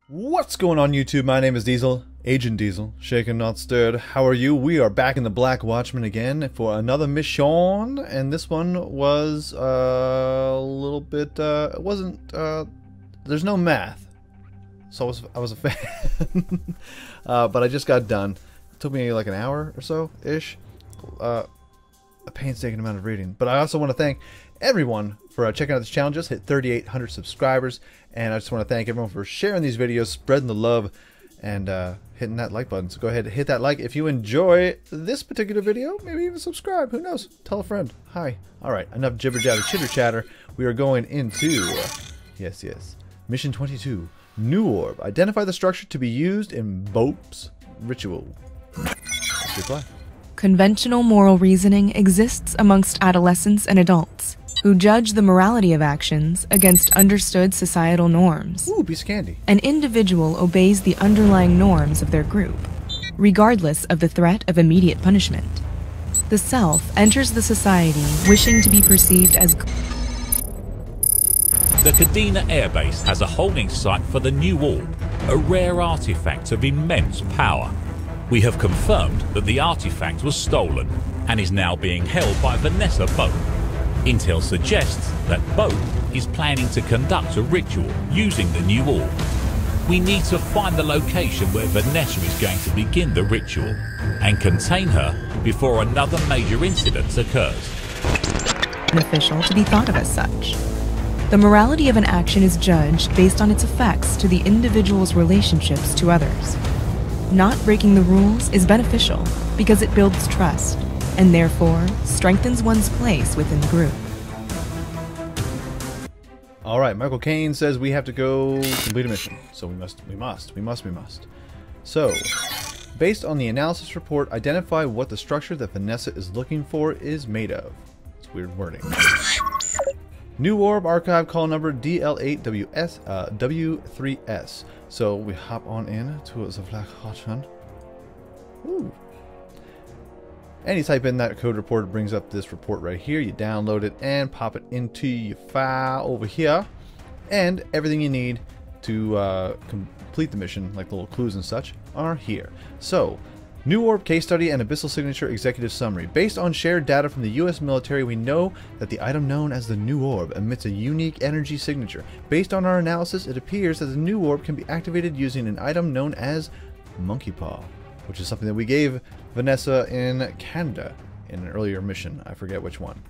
What's going on YouTube? My name is Diesel, Agent Diesel, shaken not stirred. How are you? We are back in the Black Watchmen again for another mission, and this one was a little bit, it wasn't, there's no math, so I was a fan, but I just got done. It took me like an hour or so-ish, a painstaking amount of reading, but I also want to thank everyone for checking out this channel. Just hit 3,800 subscribers, and I just want to thank everyone for sharing these videos, spreading the love, and hitting that like button. So go ahead and hit that like if you enjoy this particular video. Maybe even subscribe. Who knows? Tell a friend. Hi. Alright, enough jibber jabber chitter chatter. We are going into yes, Mission 22. New Orb. Identify the structure to be used in Bope's ritual. Let's reply. Conventional moral reasoning exists amongst adolescents and adults who judge the morality of actions against understood societal norms. Ooh, piece of candy. An individual obeys the underlying norms of their group, regardless of the threat of immediate punishment. The self enters the society wishing to be perceived as The Kadena Airbase has a holding site for the New Orb, a rare artifact of immense power. We have confirmed that the artifact was stolen and is now being held by Vanessa Bope. Intel suggests that Bope is planning to conduct a ritual using the New Orb. We need to find the location where Vanessa is going to begin the ritual and contain her before another major incident occurs. beneficial to be thought of as such. The morality of an action is judged based on its effects to the individual's relationships to others. Not breaking the rules is beneficial because it builds trust and therefore strengthens one's place within the group. Alright, Michael Caine says we have to go complete a mission. So we must. So, based on the analysis report, identify what the structure that Vanessa is looking for is made of. It's weird wording. New Orb Archive call number DL8W3S. So we hop on in to the Black Watchmen. Ooh. And you type in that code report, it brings up this report right here. You download it and pop it into your file over here. And everything you need to complete the mission, like the little clues and such, are here. So, New Orb Case Study and Abyssal Signature Executive Summary. Based on shared data from the US military, we know that the item known as the New Orb emits a unique energy signature. Based on our analysis, it appears that the New Orb can be activated using an item known as Monkey Paw, which is something that we gave Vanessa in Canada in an earlier mission. I forget which one.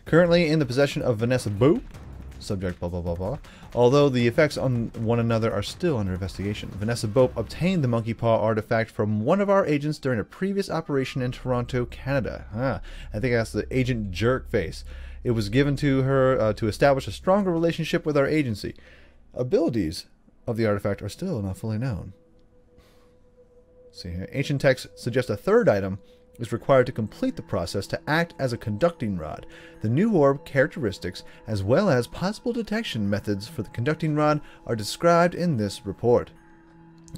Currently in the possession of Vanessa Bope, subject blah blah blah blah, although the effects on one another are still under investigation. Vanessa Bope obtained the Monkey Paw artifact from one of our agents during a previous operation in Toronto, Canada. I think that's the Agent Jerkface. It was given to her to establish a stronger relationship with our agency. Abilities of the artifact are still not fully known. See here. Ancient texts suggest a third item is required to complete the process to act as a conducting rod. The New Orb characteristics, as well as possible detection methods for the conducting rod, are described in this report.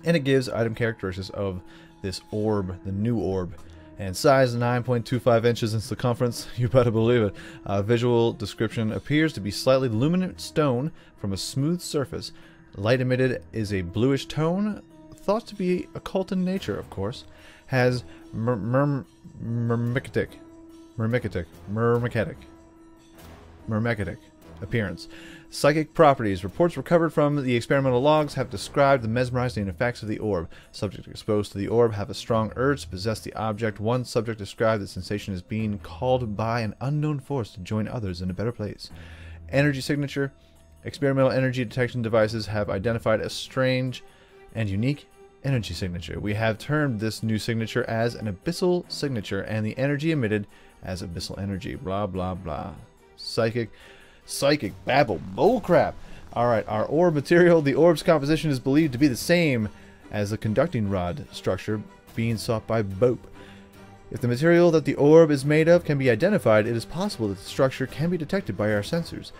And it gives item characteristics of this orb, the New Orb. And size 9.25 inches in circumference, you better believe it. Visual description appears to be slightly luminant stone from a smooth surface. Light emitted is a bluish tone, thought to be occult in nature, of course, has myrmecatic appearance. Psychic properties. Reports recovered from the experimental logs have described the mesmerizing effects of the orb. Subject exposed to the orb have a strong urge to possess the object. One subject described the sensation as being called by an unknown force to join others in a better place. Energy signature. Experimental energy detection devices have identified a strange and unique energy signature. We have termed this new signature as an abyssal signature and the energy emitted as abyssal energy. Blah blah blah. Psychic babble bullcrap. Alright, our orb material. The orb's composition is believed to be the same as the conducting rod structure being sought by Bope. If the material that the orb is made of can be identified, it is possible that the structure can be detected by our sensors.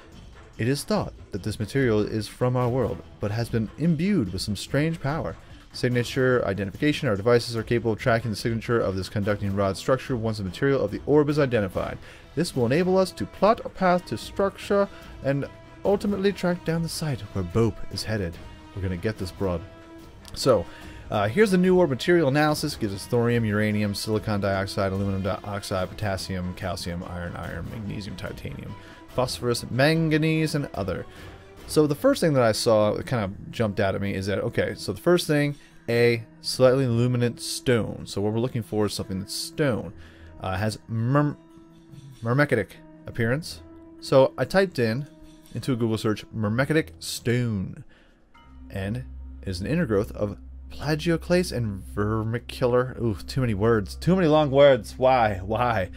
It is thought that this material is from our world, but has been imbued with some strange power. Signature identification. Our devices are capable of tracking the signature of this conducting rod structure once the material of the orb is identified. This will enable us to plot a path to structure and ultimately track down the site where Bope is headed. We're gonna get this broad. So, here's the new orb material analysis. It gives us thorium, uranium, silicon dioxide, aluminum dioxide, potassium, calcium, iron, magnesium, titanium, phosphorus, manganese, and other. So the first thing that I saw that kind of jumped out at me is that, okay, so the first thing, a slightly luminant stone. So what we're looking for is something that's stone. Has mermekitic appearance. So I typed into a Google search, mermekitic stone. And it is an intergrowth of plagioclase and vermicular. Ooh, too many words. Too many long words. Why?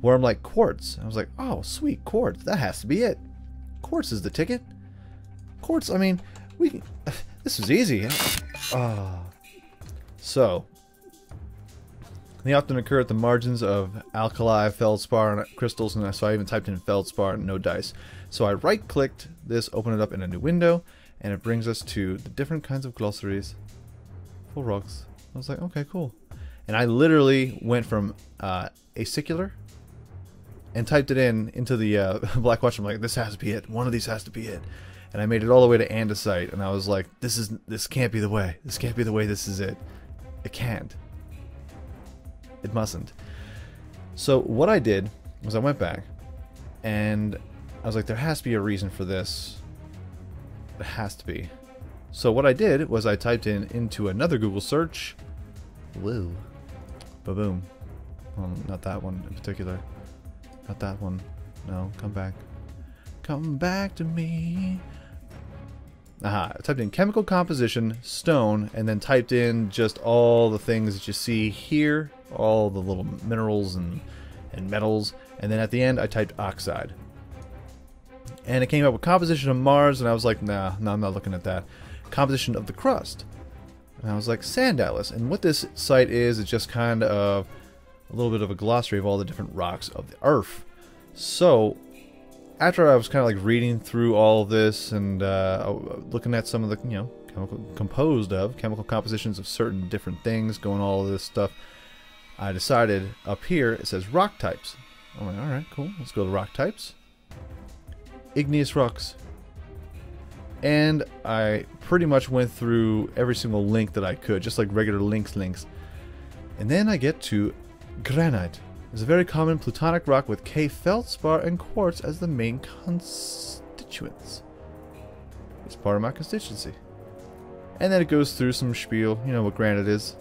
Worm-like quartz. I was like, oh, sweet, quartz. That has to be it. Quartz is the ticket. Quartz, I mean, this was easy. So, they often occur at the margins of alkali, feldspar, and crystals, and so I even typed in feldspar, no dice. So I right-clicked this, open it up in a new window, and it brings us to the different kinds of glossaries for rocks. I was like, okay, cool. And I literally went from acicular and typed it into the Black Watchmen. I'm like, this has to be it. One of these has to be it. And I made it all the way to andesite, and I was like, this can't be the way. This can't be the way. This is it. It can't. It mustn't. So what I did was I went back, and I was like, there has to be a reason for this. There has to be. So what I did was I typed into another Google search. Woo. Ba-boom. Well, not that one in particular. Not that one. No, come back. Come back to me. Aha, I typed in chemical composition, stone, and then typed in just all the things that you see here, all the little minerals and metals, and then at the end I typed oxide. And it came up with composition of Mars, and I was like, nah, I'm not looking at that. Composition of the crust. And I was like, Sand Atlas. And what this site is just kind of a little bit of a glossary of all the different rocks of the Earth. So, after I was kind of like reading through all of this and looking at some of the, chemical compositions of certain different things, going all of this stuff, I decided up here, it says rock types. I'm like, alright, cool, let's go to rock types. Igneous rocks. And I pretty much went through every single link that I could, just like regular links. And then I get to granite. It's a very common plutonic rock with K feldspar and quartz as the main constituents. It's part of my constituency. And then it goes through some spiel, you know what granite is,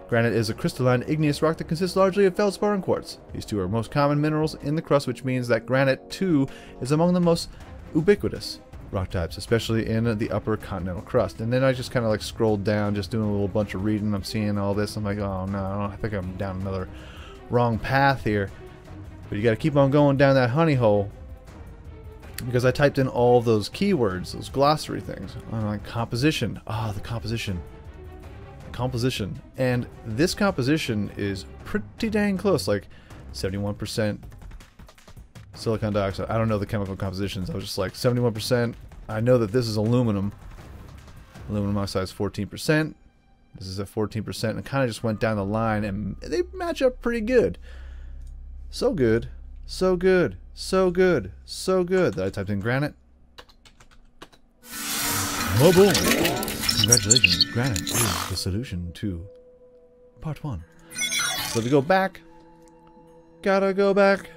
Granite is a crystalline igneous rock that consists largely of feldspar and quartz. These two are most common minerals in the crust, which means that granite, too, is among the most ubiquitous rock types, especially in the upper continental crust. And then I just kind of like scrolled down, just doing a little bunch of reading. I'm seeing all this. I'm like, oh no, I think I'm down another wrong path here. But you got to keep on going down that honey hole, because I typed in all those keywords, those glossary things. I'm like, composition. Ah, the composition. Composition. And this composition is pretty dang close, like 71% silicon dioxide. I don't know the chemical compositions. I was just like 71%. I know that this is aluminum. Aluminum oxide is 14%. This is at 14%, and kind of just went down the line, and they match up pretty good. So good, so good, so good, so good that I typed in granite. Oh boom! Congratulations, granite is the solution to part 1. So to go back, gotta go back.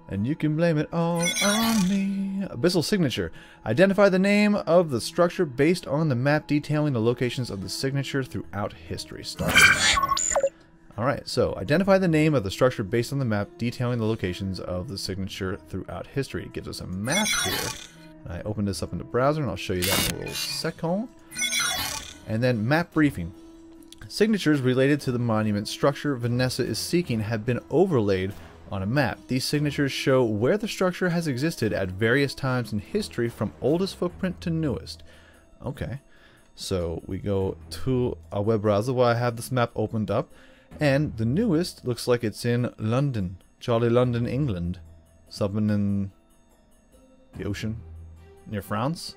And you can blame it all on me. Abyssal signature. Identify the name of the structure based on the map detailing the locations of the signature throughout history. Alright, so identify the name of the structure based on the map detailing the locations of the signature throughout history. It gives us a map here. I opened this up in the browser, and I'll show you that in a little second. And then map briefing. Signatures related to the monument structure Vanessa is seeking have been overlaid on a map. These signatures show where the structure has existed at various times in history, from oldest footprint to newest. Okay, so we go to a web browser where I have this map opened up, and the newest looks like it's in London, Jolly London, England, something in the ocean near France.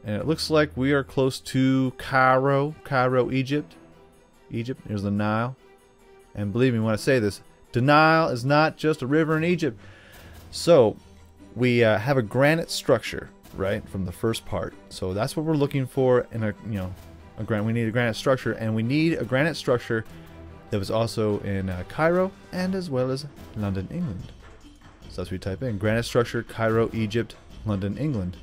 And it looks like we are close to Cairo, Egypt. Here's the Nile. And believe me when I say this, the Nile is not just a river in Egypt. So, we have a granite structure. right, from the first part. So that's what we're looking for in a, we need a granite structure, and we need a granite structure that was also in Cairo and as well as London, England. So that's what we type in: granite structure, Cairo, Egypt, London, England.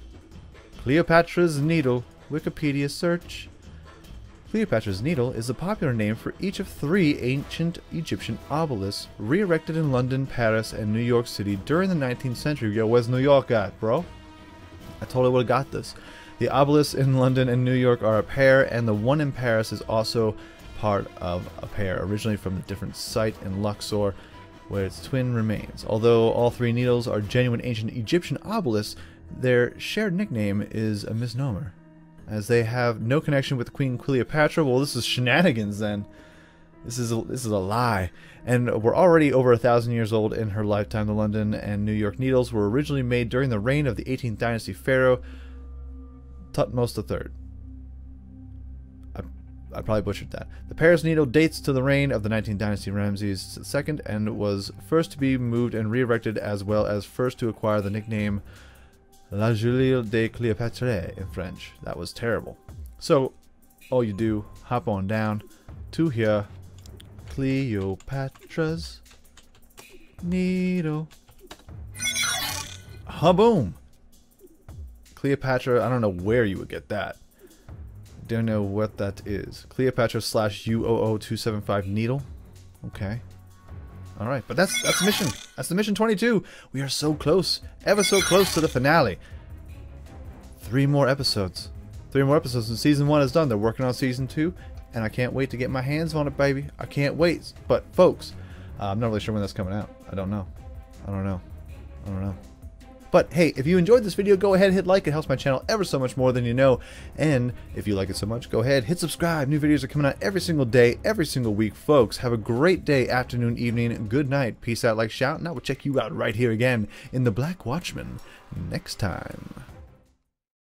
Cleopatra's Needle, Wikipedia search. Cleopatra's Needle is a popular name for each of 3 ancient Egyptian obelisks re-erected in London, Paris, and New York City during the 19th century. Yo, where's New York at, bro? I totally would have got this. The obelisks in London and New York are a pair, and the one in Paris is also part of a pair, originally from a different site in Luxor, where its twin remains. Although all 3 needles are genuine ancient Egyptian obelisks, their shared nickname is a misnomer, as they have no connection with Queen Cleopatra. Well, this is shenanigans then. This is a lie. And we're already over 1,000 years old in her lifetime. The London and New York needles were originally made during the reign of the 18th dynasty pharaoh Thutmose III. I probably butchered that. The Paris needle dates to the reign of the 19th dynasty Ramses II and was first to be moved and re-erected, as well as first to acquire the nickname La Jolie de Cléopâtre in French. That was terrible. So, all you do, hop on down to here. Cleopatra's Needle. Ha-boom! Cleopatra, I don't know where you would get that. Don't know what that is. Cleopatra / UOO275 Needle. Okay. Alright, but that's the mission. That's the mission 22. We are so close. Ever so close to the finale. 3 more episodes. 3 more episodes and season 1 is done. They're working on season 2. And I can't wait to get my hands on it, baby. I can't wait. But, folks, I'm not really sure when that's coming out. I don't know. But, hey, if you enjoyed this video, go ahead and hit like. It helps my channel ever so much more than you know. And if you like it so much, go ahead, hit subscribe. New videos are coming out every single day, every single week, folks. Have a great day, afternoon, evening, good night. Peace out, like, shout. And I will check you out right here again in the Black Watchmen next time.